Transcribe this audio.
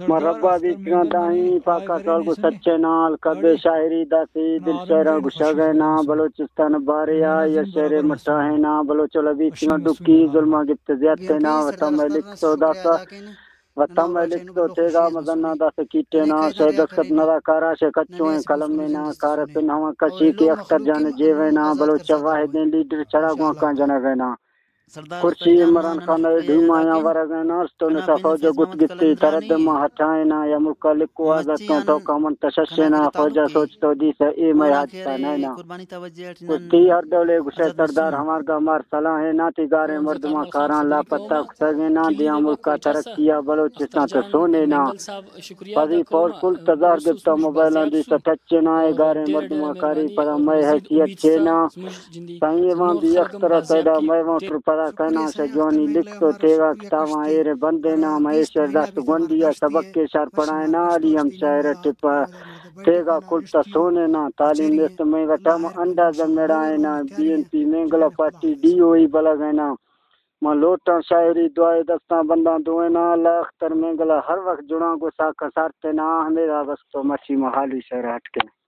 मरब्बा बीतियां दाही पाका साल को सच्चे नाल कबे शायरी दासी दिल शहरा गुशा गए ना बलोचिस्तान बारिया या शहरे मटा है ना बलोचला बीतियां दुकी जुल्मा गिफ्त ज्याते ना वता मलिक सौदा का वता मलिक तो तेगा मदना दास कीटे ना शहदत कत नदा कारा से कच्चो है कलम में ना कार पिन हवा कशी के अख्तर जाने जेवे ना बलोच वाहिद लीडर चढ़ा गुआ का जना गए ना कुर्सी इमरान खान ढीमाया वरगना तो ने फौज गुत गित्ती तरदमा हटाएना या मुल्का लिखो आदत तो कमन तशशना फौजा सोच तो दी से ए मैं हाजता नैना कुत्ती हर दौले गुशे सरदार हमार का मार सलाह है नाती गारे मर्दमा कारा लापता सगे ना दिया मुल्का तरक्किया बलोचिस्तान तो सोने ना पदी फौज कुल तजार गिफ्ता मोबाइल दी से टच्चे ना है गारे मर्दमा कारी पर मैं हैसियत छेना सही वहां दी अख्तर सैदा मैं वहां पता कहना से जोनी लिख तो तेगा किताबा एरे बंदे ना महेश्वर दास गोंदिया सबक के शार पढ़ाए ना अली हम शायर टिपा तेगा कुलता सोने ना तालीम लिस्ट में वटम अंदाज मेड़ाए ना बीएनपी मेंगला पार्टी डीओई बलग है ना मां लोटा शायरी दुआए दस्ता बंदा दुए ना अख्तर मेंगला हर वक्त जुड़ा को साख सारते ना मेरा बस तो मछी महाली शहर हटके